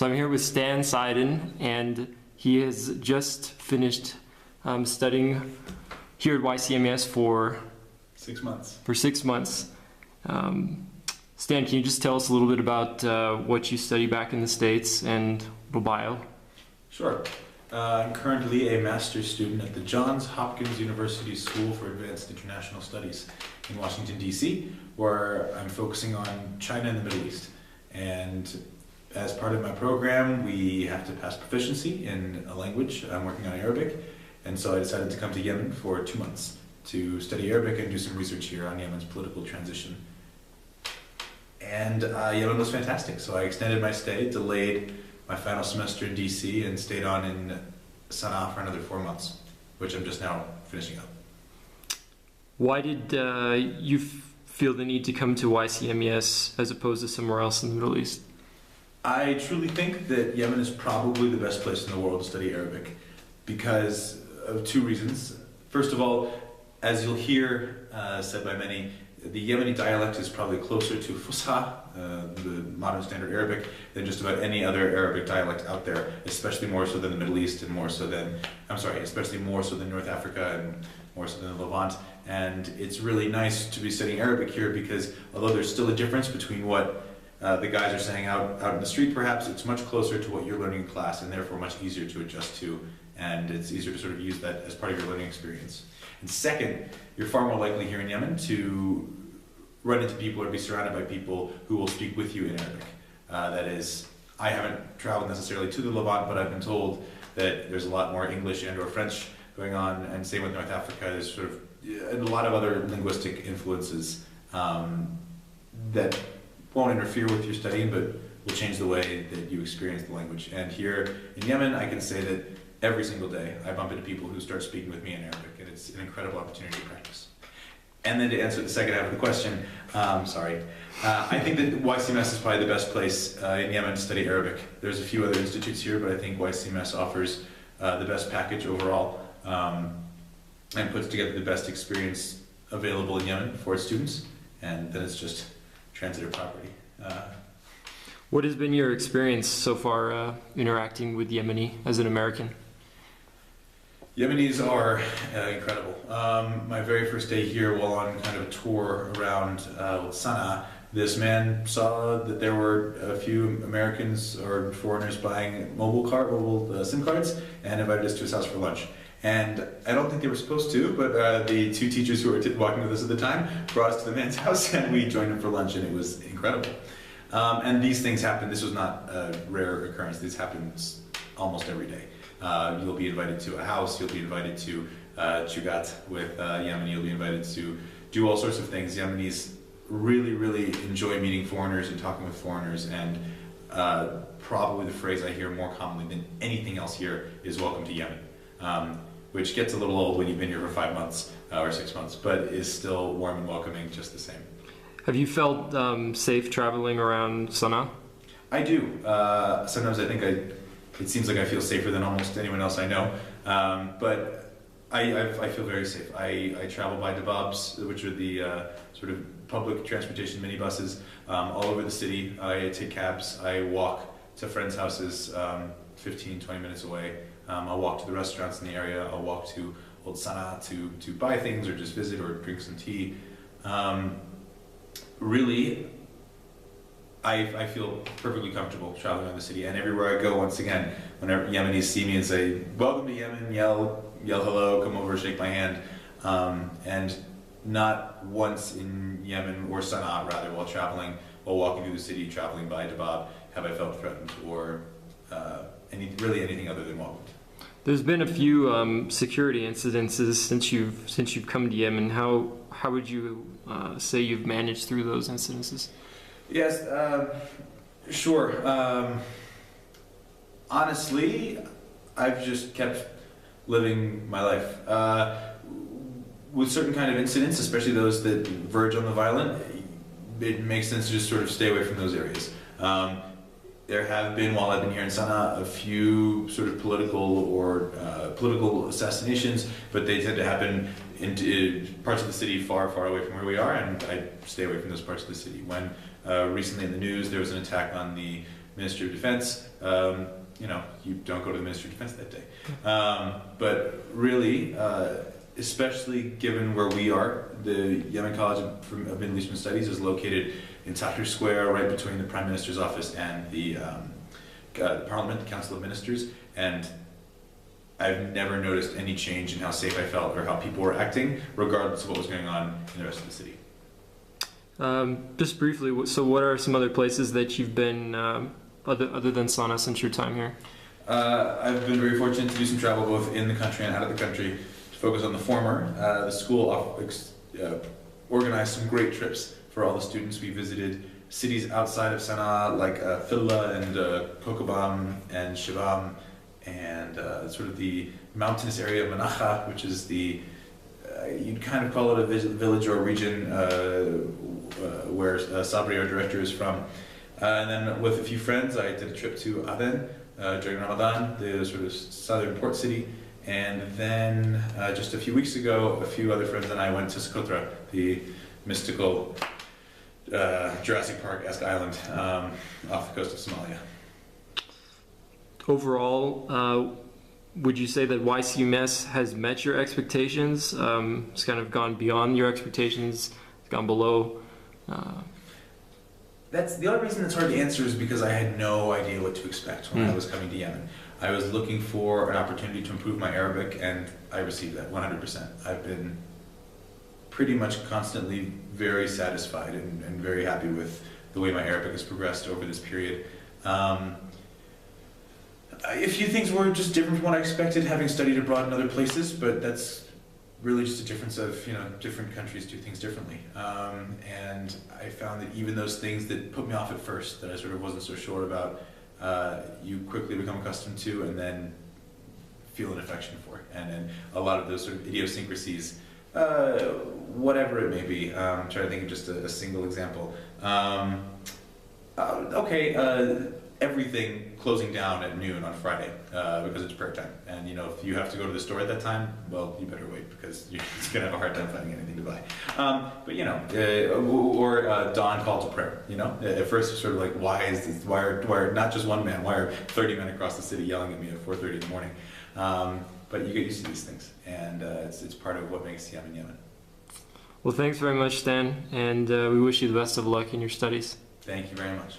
So I'm here with Stan Seiden, and he has just finished studying here at YCMES for 6 months. For 6 months. Stan, can you just tell us a little bit about what you study back in the States and bio? Sure. I'm currently a master's student at the Johns Hopkins University School for Advanced International Studies in Washington, D.C., where I'm focusing on China and the Middle East. And as part of my program, we have to pass proficiency in a language. I'm working on Arabic, and so I decided to come to Yemen for 2 months to study Arabic and do some research here on Yemen's political transition. And Yemen was fantastic, so I extended my stay, delayed my final semester in DC, and stayed on in Sana'a for another 4 months, which I'm just now finishing up. Why did you feel the need to come to YCMES as opposed to somewhere else in the Middle East? I truly think that Yemen is probably the best place in the world to study Arabic because of 2 reasons. First of all, as you'll hear said by many, the Yemeni dialect is probably closer to Fusha, the modern standard Arabic, than just about any other Arabic dialect out there, especially more so than the Middle East and more so than, especially more so than North Africa and more so than the Levant. And it's really nice to be studying Arabic here because although there's still a difference between what the guys are saying out in the street, perhaps, it's much closer to what you're learning in class and therefore much easier to adjust to, and it's easier to sort of use that as part of your learning experience. And second, you're far more likely here in Yemen to run into people or be surrounded by people who will speak with you in Arabic. That is, I haven't traveled necessarily to the Levant, but I've been told that there's a lot more English and or French going on, and same with North Africa. There's sort of a lot of other linguistic influences that won't interfere with your studying, but will change the way that you experience the language. And here in Yemen, I can say that every single day I bump into people who start speaking with me in Arabic, and it's an incredible opportunity to practice. And then to answer the second half of the question, I think that YCMES is probably the best place in Yemen to study Arabic. There's a few other institutes here, but I think YCMES offers the best package overall and puts together the best experience available in Yemen for its students, and then it's just transitive property. What has been your experience so far interacting with Yemeni as an American? Yemenis are incredible. My very first day here, while on kind of a tour around Sana'a, this man saw that there were a few Americans or foreigners buying mobile SIM cards and invited us to his house for lunch. And I don't think they were supposed to, but the 2 teachers who were walking with us at the time brought us to the man's house, and we joined him for lunch, and it was incredible. And these things happen. This was not a rare occurrence. This happens almost every day. You'll be invited to a house, you'll be invited to Chugat with Yemeni, you'll be invited to do all sorts of things. Yemenis really, really enjoy meeting foreigners and talking with foreigners, and probably the phrase I hear more commonly than anything else here is "Welcome to Yemen," which gets a little old when you've been here for 5 months or 6 months, but is still warm and welcoming just the same. Have you felt safe traveling around Sana'a? I do. Sometimes I think it seems like I feel safer than almost anyone else I know, but I feel very safe. I travel by Dababs, which are the sort of public transportation minibuses all over the city. I take cabs. I walk to friends' houses 15, 20 minutes away. I'll walk to the restaurants in the area. I'll walk to Old Sana'a to buy things or just visit or drink some tea. Really, I feel perfectly comfortable traveling around the city, and everywhere I go, once again, whenever Yemenis see me and say, "Welcome to Yemen," yell hello, come over, shake my hand, and not once in Yemen, or Sana'a rather, while walking through the city, traveling by Dabab, have I felt threatened or really anything other than welcomed. There's been a few security incidences since you've come to Yemen. How would you say you've managed through those incidences? Yes, sure. Honestly, I've just kept living my life. With certain kind of incidents, especially those that verge on the violent, it makes sense to just sort of stay away from those areas. There have been, while I've been here in Sana'a, a few sort of political assassinations, but they tend to happen in parts of the city far, far away from where we are, and I stay away from those parts of the city. When recently in the news there was an attack on the Ministry of Defense. You don't go to the Ministry of Defense that day. But really, especially given where we are, the Yemen College of Middle Eastern Studies is located in Tahrir Square, right between the Prime Minister's office and the Parliament, the Council of Ministers, and I've never noticed any change in how safe I felt or how people were acting, regardless of what was going on in the rest of the city. Just briefly, so what are some other places that you've been, other than Sana, since your time here? I've been very fortunate to do some travel both in the country and out of the country. To focus on the former, the school organized some great trips for all the students. We visited cities outside of Sana'a like Filla and Kokobam and Shibam, and sort of the mountainous area of Manaha, which is you'd kind of call it a village or a region where Sabri, our director, is from. And then with a few friends, I did a trip to Aden during Ramadan, the sort of southern port city. And then just a few weeks ago, a few other friends and I went to Socotra, the mystical Jurassic Park-esque island off the coast of Somalia. Overall, would you say that YCMES has met your expectations? It's kind of gone beyond your expectations, it's gone below? That's the only reason it's hard to answer is because I had no idea what to expect when I was coming to Yemen. I was looking for an opportunity to improve my Arabic, and I received that 100%. I've been pretty much constantly very satisfied and very happy with the way my Arabic has progressed over this period. A few things were just different from what I expected, having studied abroad in other places, but that's really just a difference of, different countries do things differently. And I found that even those things that put me off at first, that I sort of wasn't so sure about, you quickly become accustomed to and then feel an affection for. And then a lot of those sort of idiosyncrasies, whatever it may be, I'm trying to think of just a single example. Everything closing down at noon on Friday because it's prayer time. And if you have to go to the store at that time, well, you better wait because you're going to have a hard time finding anything to buy. Or dawn call to prayer. At first it's sort of like, why are not just one man, why are 30 men across the city yelling at me at 4:30 in the morning? But you get used to these things, and it's part of what makes Yemen Yemen. Well, thanks very much, Stan, and we wish you the best of luck in your studies. Thank you very much.